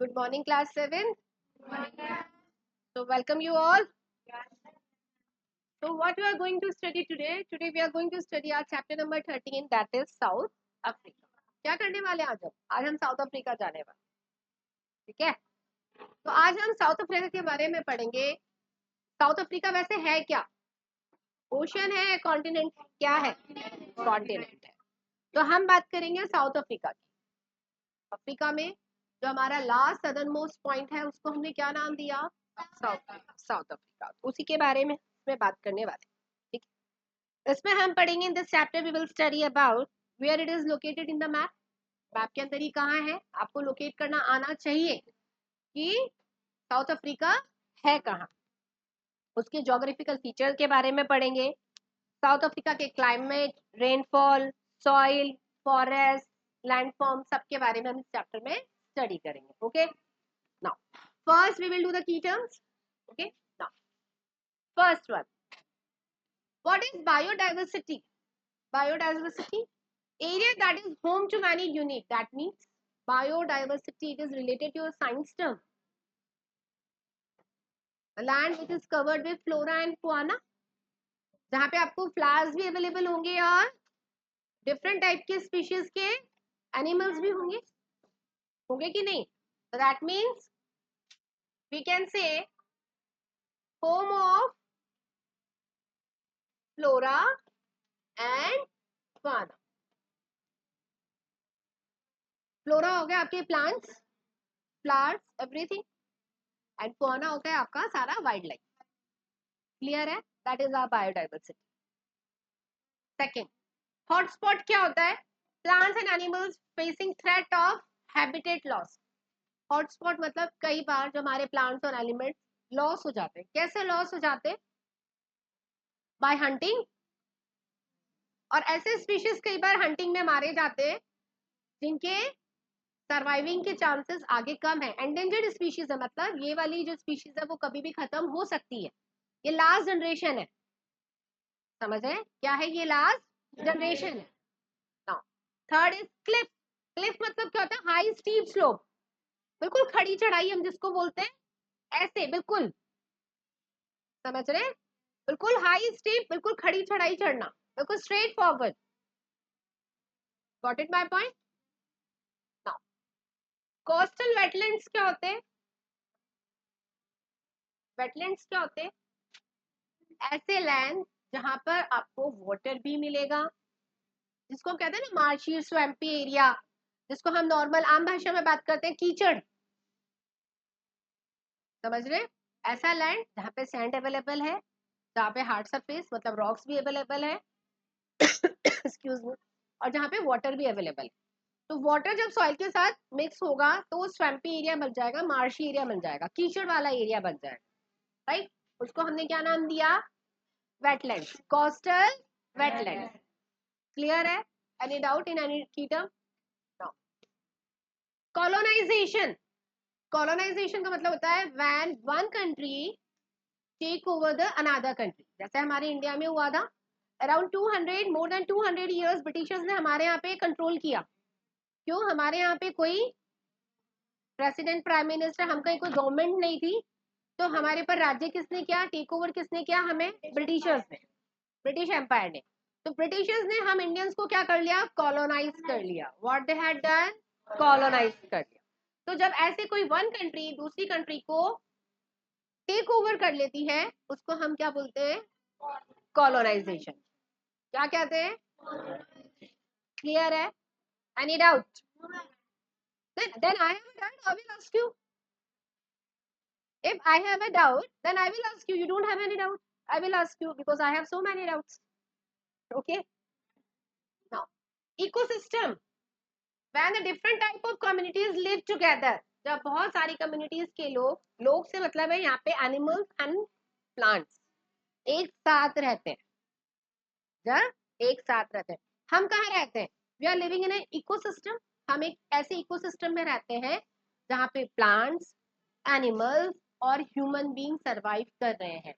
Good morning, class 7. So, welcome you all. So, what we are going to study today? Today, we are going to study our chapter number 13, that is South Africa. क्या करने वाले आज हम south Africa जाने वाले, ठीक है। तो आज हम साउथ अफ्रीका के बारे में पढ़ेंगे। साउथ अफ्रीका वैसे है क्या? ओशन है, कॉन्टिनेंट क्या है? कॉन्टिनेंट है। तो हम बात करेंगे साउथ अफ्रीका की। अफ्रीका में जो हमारा लास्ट सदर्न मोस्ट पॉइंट है उसको हमने क्या नाम दिया? South Africa. उसी के बारे में बात करने वाले, ठीक है। इसमें हम पढ़ेंगे in this chapter we will study about where it is located in the map. Map के अंदर ही कहाँ है आपको लोकेट करना आना चाहिए कि साउथ अफ्रीका है कहाँ। उसके जोग्राफिकल फीचर के बारे में पढ़ेंगे। साउथ अफ्रीका के climate, rainfall, soil, forest, landform, सबके बारे में हम इस चैप्टर में स्टडी करेंगे। Okay, now first we will do the key terms. Okay, now first one, what is biodiversity? Biodiversity, area that is home to many unique. That means biodiversity, it is related to a science term. The land which is covered with flora and fauna, जहाँ पे आपको flowers भी available होंगे और different type के species के animals भी होंगे कि नहीं? So that means we can say home of flora and fauna. Flora हो गया आपके plants, flowers, everything, and fauna हो गया आपका सारा वाइल्ड लाइफ। क्लियर है? That is our biodiversity. Second, hotspot क्या होता है? Plants and animals facing threat of habitat loss. Hotspot मतलब कई बार जो हमारे प्लांट्स और एलिमेंट्स लॉस हो जाते हैं। कैसे लॉस हो जाते हैं? Bye hunting. और ऐसे स्पीशीज कई बार हंटिंग में मारे जाते हैं जिनके सर्वाइविंग के चांसेस आगे कम है। एंडेंजर्ड स्पीशीज है, मतलब ये वाली जो स्पीशीज है वो कभी भी खत्म हो सकती है। ये लास्ट जनरेशन है, समझ रहे हैं? क्या है ये? लास्ट जनरेशन है। Now third is Cliff. Cliff मतलब क्या होता है? हाई स्टीप स्लोप, बिल्कुल खड़ी चढ़ाई हम जिसको बोलते हैं, ऐसे बिल्कुल, समझ रहे हैं? बिल्कुल हाई स्टीप, बिल्कुल खड़ी चढ़ाई चढ़ना, बिल्कुल straight forward. Got it my point? Now coastal wetlands क्या होते हैं? वेटलैंड्स क्या होते हैं? ऐसे लैंड जहां पर आपको वाटर भी मिलेगा, जिसको हम कहते हैं ना मार्शी स्वैम्पी एरिया, जिसको हम नॉर्मल आम भाषा में बात करते हैं कीचड़, समझ रहे? ऐसा लैंड जहाँ पे सैंड अवेलेबल है, जहाँ पे हार्ड सरफेस मतलब रॉक्स भी अवेलेबल है एक्सक्यूज मी, और जहाँ पे वाटर भी अवेलेबल है। तो वाटर जब सॉइल के साथ मिक्स होगा तो वो स्वैम्पी एरिया बन जाएगा, मार्शी एरिया बन जाएगा, कीचड़ वाला एरिया बन जाएगा, राइट? उसको हमने क्या नाम दिया? Wetlands, coastal wetlands. क्लियर है? Any doubt in any key term? Colonisation. Colonisation का मतलब होता है when one country take over the another country. जैसे हमारे इंडिया में हुआ था around 200, more than 200 years Britishers ने हमारे यहाँ पे कंट्रोल किया। क्यों? हमारे यहाँ पे कोई प्रेसिडेंट, प्राइम मिनिस्टर, हम कहीं कोई गवर्नमेंट नहीं थी, तो हमारे पर राज्य किसने किया? टेक ओवर किसने किया? हमें ब्रिटिशर्स ने, ब्रिटिश एम्पायर ने। तो ब्रिटिशर्स ने हम इंडियंस को क्या कर लिया? कॉलोनाइज कर लिया। What they had done? Colonise कर लिया। तो जब ऐसे कोई वन कंट्री दूसरी कंट्री को टेक ओवर कर लेती है उसको हम क्या बोलते हैं? कॉलोनाइजेशन। क्या कहते हैं? क्लियर है? Any doubt? then I have a doubt, I will ask you. If I have a doubt, then I will ask you. You don't have any doubt, I will ask you because I have so many doubts. Okay, now ecosystem, when the different type of communities live together, जब बहुत सारी communities के लोग से मतलब है यहाँ पे एनिमल्स एंड प्लांट्स एक साथ रहते हैं। जब एक साथ रहते हैं, हम कहाँ रहते हैं? We are living in ecosystem. हम एक ऐसे इकोसिस्टम में रहते हैं जहाँ पे प्लांट्स, एनिमल्स और ह्यूमन बीइंग सरवाइव कर रहे हैं।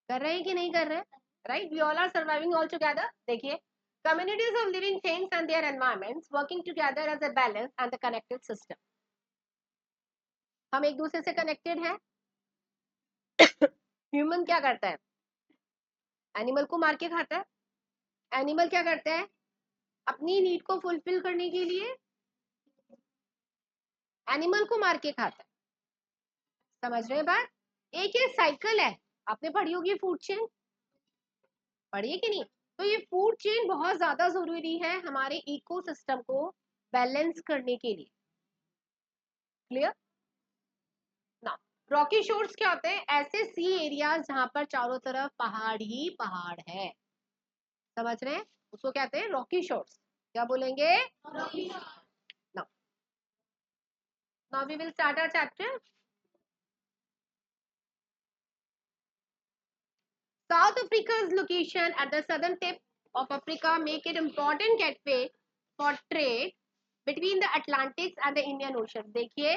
कर रहे हैं कि नहीं कर रहे हैं? Right, we all are surviving all together. देखिए, communities of living things and their environments working together as a balanced and the connected system. हम एक दूसरे से कनेक्टेड हैं। ह्यूमन क्या करता है? एनिमल को मार के खाता है। एनिमल क्या करता है? अपनी नीड को फुलफिल करने के लिए एनिमल को मार के खाता है। समझ रहे हैं बात? एक ये साइकिल है। आपने पढ़ी होगी फूड चेन, पढ़ी है कि नहीं? तो ये फूड चेन बहुत ज्यादा जरूरी है हमारे इकोसिस्टम को बैलेंस करने के लिए। क्लियर ना? रॉकी शोर्स क्या होते हैं? ऐसे सी एरियाज जहां पर चारों तरफ पहाड़ ही पहाड़ है। समझ रहे हैं? उसको कहते हैं रॉकी शोर्स। क्या बोलेंगे? ना। Now we will start our chapter. South Africa's location at the southern tip of Africa make it important gateway for trade between the Atlantic and the Indian Ocean. देखिए,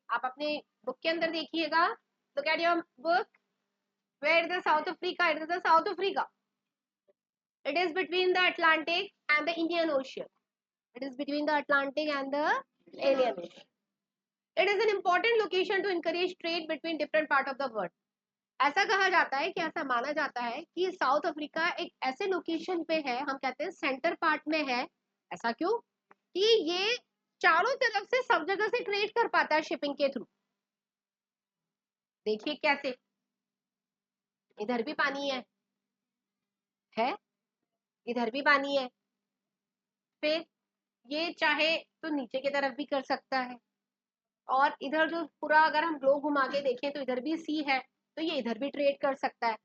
आप अपने बुक के अंदर देखिएगा। Look at your book. Where is the South Africa? It is the South Africa. It is between the Atlantic and the Indian Ocean. It is between the Atlantic and the Indian Ocean. It is an important location to encourage trade between different parts of the world. ऐसा कहा जाता है कि ऐसा माना जाता है कि साउथ अफ्रीका एक ऐसे लोकेशन पे है, हम कहते हैं सेंटर पार्ट में है। ऐसा क्यों? कि ये चारों तरफ से सब जगह से ट्रेड कर पाता है शिपिंग के थ्रू। देखिए कैसे, इधर भी पानी है, इधर भी पानी है। फिर ये चाहे तो नीचे की तरफ भी कर सकता है, और इधर जो पूरा अगर हम ग्लोब घुमा के देखें तो इधर भी सी है, तो ये इधर भी ट्रेड कर सकता है।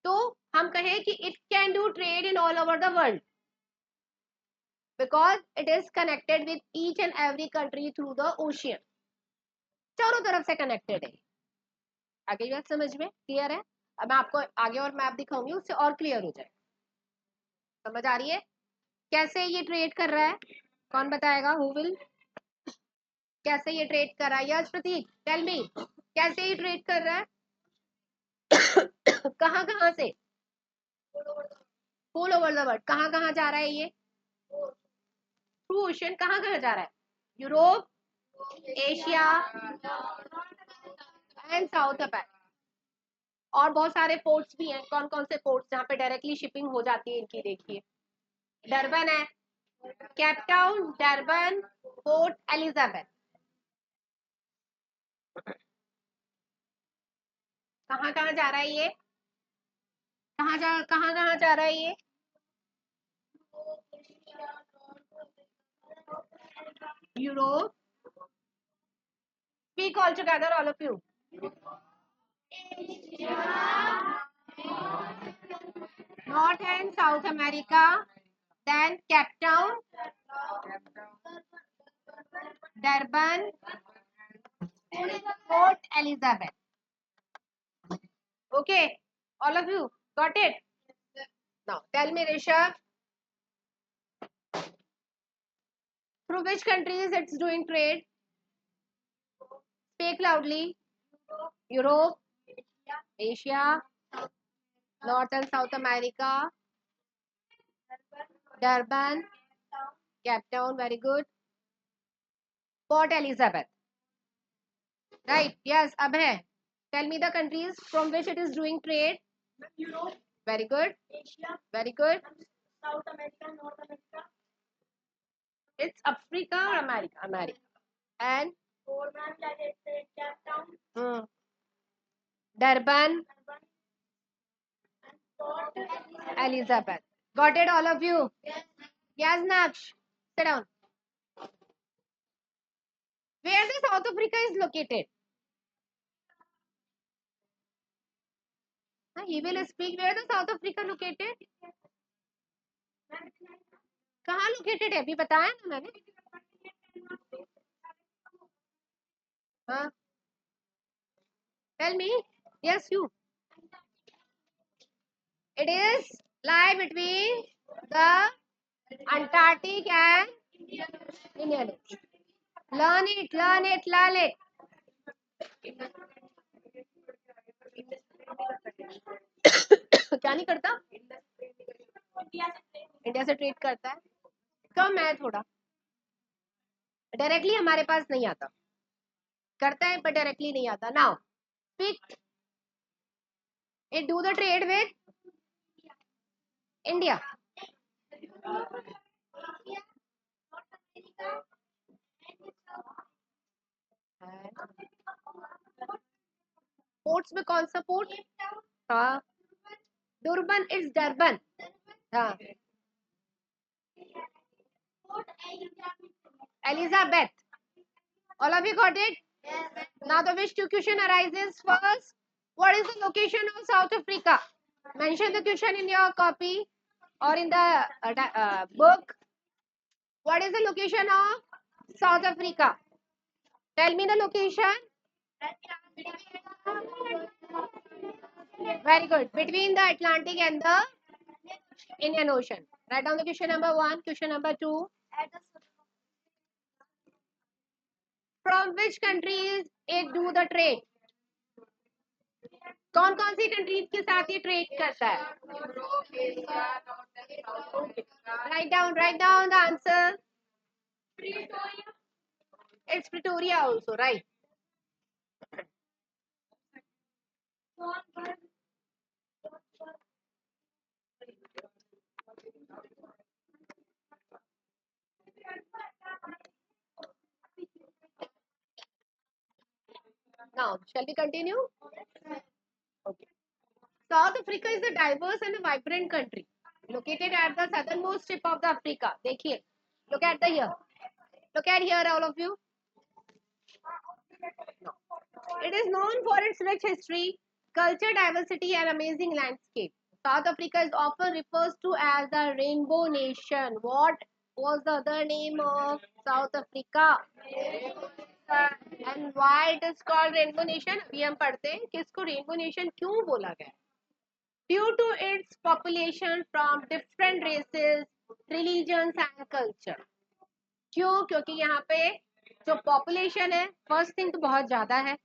तो हम कहें कि it can do trade in all over the world because it is connected with each and every country through the ocean. चारों तरफ से कनेक्टेड है। आगे बात समझ में क्लियर है? अब मैं आपको आगे और मैप दिखाऊंगी, उससे और क्लियर हो जाए। समझ आ रही है कैसे ये ट्रेड कर रहा है? कौन बताएगा? Who will? कैसे ये ट्रेड कर रहा है? यस प्रतीक, टेल मी, कैसे ये ट्रेड कर रहा है? कहाँ कहाँ से? All over the world. कहाँ कहाँ जा रहा है ये? Through ocean. कहाँ कहाँ जा रहा है? Europe, Asia and South America. और बहुत सारे पोर्ट्स भी हैं। कौन कौन से पोर्ट्स जहाँ पे डायरेक्टली शिपिंग हो जाती है इनकी? देखिए, डरबन है, cap Town, Durban, Port Elizabeth. कहाँ कहाँ जा रहा है ये? कहाँ कहाँ जा रहा है ये? Europe. Speak all together all of you. North and South America, then Cape Town, Durban, Port Elizabeth. Okay, all of you got it? Now tell me, Rishabh, through which countries it's doing trade? Speak loudly. Europe, Asia, North and South America, Durban, Cape Town, very good. Port Elizabeth. Right, yes, Abhay. Tell me the countries from which it is doing trade. Europe, Very good. Asia, Very good. South America, North America. It's Africa or America? America. And Portland, Cape Town, Durban, Durban, and Port Elizabeth. Got it, all of you? Yes, Naksh. Sit down. Where the South Africa is located? He will speak. Where the South Africa located? कहाँ located है? अभी बताया ना मैंने। हाँ, tell me. Yes you. It is lie between the Antarctic and Indian Ocean. Learn it, learn it, learn it. क्या नहीं करता? इंडिया से ट्रेड करता है, कम है थोड़ा, डायरेक्टली हमारे पास नहीं आता। करता है पर डायरेक्टली नहीं आता. Now pick it do the trade with India. Ports में कौन सा पोर्ट? हाँ, दुर्बन. It's Durban. हाँ, Elizabeth. All of you got it? Yes. Now the which two question arises first? What is the location of South Africa? Mention the question in your copy or in the book. What is the location of South Africa? Tell me the location. Very good. Between the Atlantic and the Indian Ocean. Write down the question number 1. Question number 2. From which countries it do the trade? कौन कौन सी countries के साथ ये trade करता है? Write down the answer. It's Pretoria also, right? Now, shall we continue? Okay. South Africa is a diverse and a vibrant country located at the southernmost tip of the Africa. देखिए, look at the here. Look at here, all of you. No. It is known for its rich history, culture diversity, and amazing landscape. South Africa is often referred to as the Rainbow Nation. What was the other name of South Africa? And why it is called Rainbow Nation? अभी हम पढ़ते हैं कि इसको Rainbow Nation क्यों बोला गया? Due to its population from different races, religions and culture. क्यों? क्योंकि यहाँ पे जो पॉपुलेशन है, फर्स्ट थिंग तो बहुत ज्यादा है,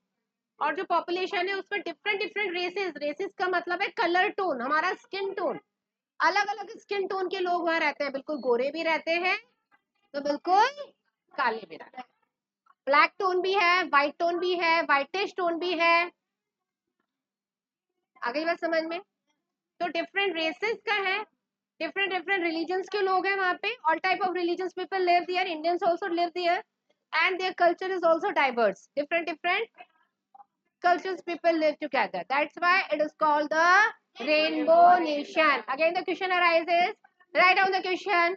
और जो पॉपुलेशन है उसमें डिफरेंट डिफरेंट रेसेस का मतलब है कलर टोन, हमारा स्किन टोन, अलग अलग स्किन टोन के लोग वहाँ रहते हैं. बिल्कुल गोरे भी रहते हैं तो बिल्कुल काले भी रहते हैं. ब्लैक टोन भी है, व्हाइट टोन भी है, व्हाइटिश टोन भी है. आ गई बात समझ में? तो डिफरेंट रेसेस का है, डिफरेंट डिफरेंट रिलीजन्स के लोग हैं वहाँ पे. All type of religions people live there, Indians also live there, and their culture is also diverse. Different cultures people live together. That's why it is called the Rainbow Nation. Again the question arises. Write down the question.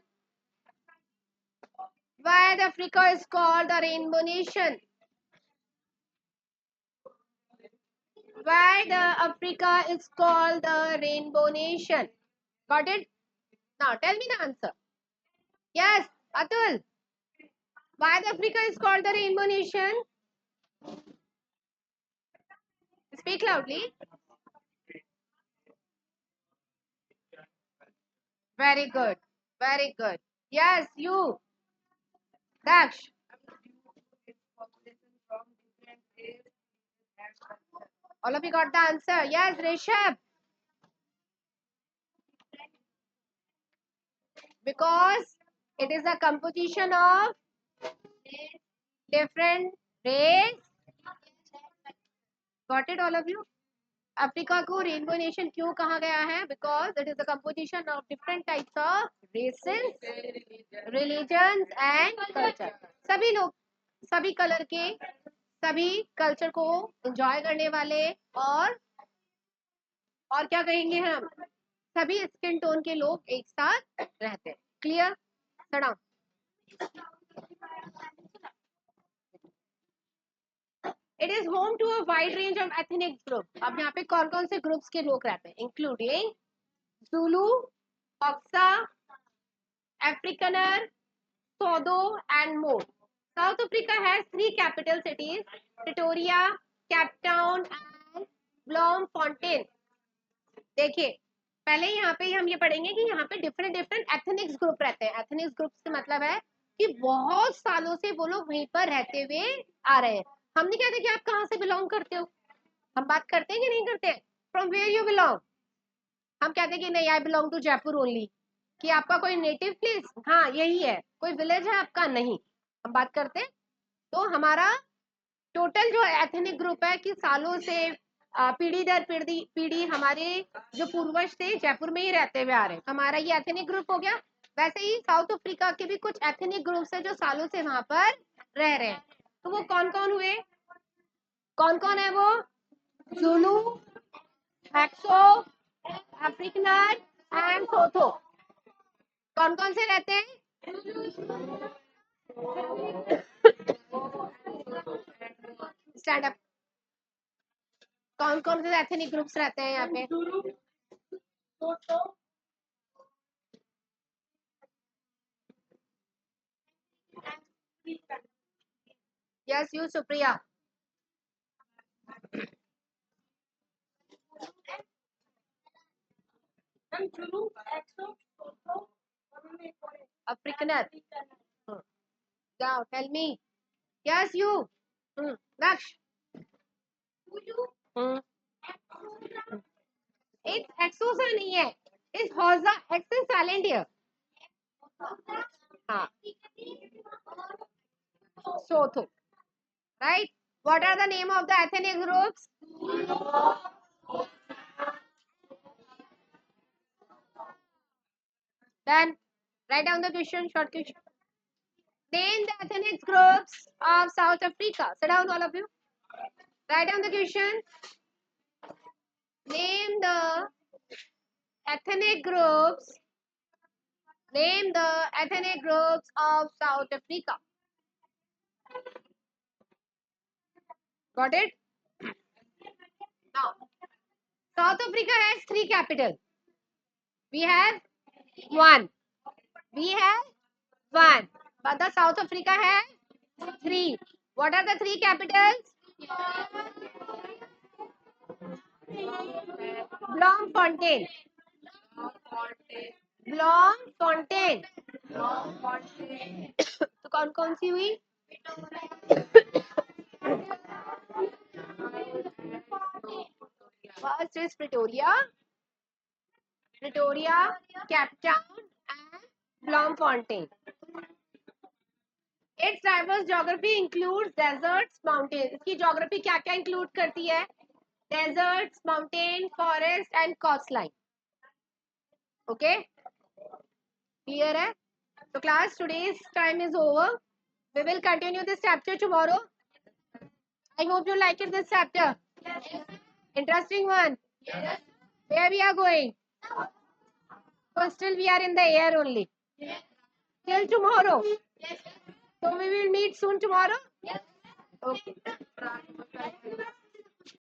Why the Africa is called the Rainbow Nation? Why the Africa is called the Rainbow Nation? Got it? Now tell me the answer. Yes, Atul. Why the Africa is called the Rainbow Nation? Speak loudly. Very good. Very good. Yes, you. Daksh. All of you got the answer. Yes, Rishabh. Because it is a composition of different race. Got it, all of you? Africa को rainbow nation क्यों कहा गया है? Because it is a composition of different types of races, religions and culture. सभी लोग सभी colour के, सभी कल्चर को एंजॉय करने वाले, और क्या कहेंगे हम, सभी स्किन टोन के लोग एक साथ रहते हैं. क्लियर? सड़ा. It is home to a wide range of ethnic groups. अब यहाँ पे कौन कौन से ग्रुप्स के लोग रहते हैं? Including Zulu, Hausa, Afrikaner, Sodo and more. South Africa has 3 capital cities, Pretoria, Cape Town and Bloemfontein. देखिए, पहले यहाँ पे हम ये पढ़ेंगे कि यहाँ पे डिफरेंट डिफरेंट एथनिक्स ग्रुप रहते हैं. एथनिक्स ग्रुप से मतलब है कि बहुत सालों से वो लोग वहीं पर रहते हुए आ रहे हैं. हम नहीं कहते कि आप कहाँ से बिलोंग करते हो, हम बात करते हैं कि नहीं करते हैं? From where you belong. हम कहते हैं कि नहीं, I belong to Jaipur only. कि आपका कोई नेटिव प्लेस, हाँ यही है, कोई विलेज है आपका, नहीं. हम बात करते हैं. तो हमारा टोटल जो एथनिक ग्रुप है कि सालों से पीढ़ी दर पीढ़ी हमारे जो पूर्वज थे जयपुर में ही रहते हुए आ रहे हैं, हमारा ये एथनिक ग्रुप हो गया। वैसे ही साउथ अफ्रीका के भी कुछ एथनिक ग्रुप्स है जो सालों से वहां पर रह रहे हैं। तो वो कौन कौन हुए, कौन कौन है वो? Zulu, Xhosa, Afrikaner and Sotho. कौन कौन से रहते हैं? Stand up. कौन कौन से एथनिक ग्रुप्स रहते हैं यहाँ पे? Yes you Supriya. अफ्रीकनर। जाओ tell me. Yes you. Naksh. It's Xhosa नहीं है, it's Xhosa. X is silent here. हाँ, Sotho, right? What are the name of the ethnic groups? Then write down the question, short question. Name the ethnic groups of South Africa. Sit down, all of you. Write down the question. Name the ethnic groups. Name the ethnic groups of South Africa. Got it? Now, South Africa has 3 capitals. We have 1. We have 1. But the South Africa has 3. What are the 3 capitals? Bloemfontein. Bloemfontein. तो कौन कौन सी हुई? First is Pretoria, Cape Town and Bloemfontein. Its diverse geography includes deserts, mountains. इसकी geography क्या क्या include करती है? Deserts, mountain, forest and coastline. Okay? Clear है? So class, today's time is over. We will continue this chapter tomorrow. I hope you like it, this chapter. Interesting one. Where we are going? So still we are in the air only. Till tomorrow. So we will meet soon tomorrow. Okay.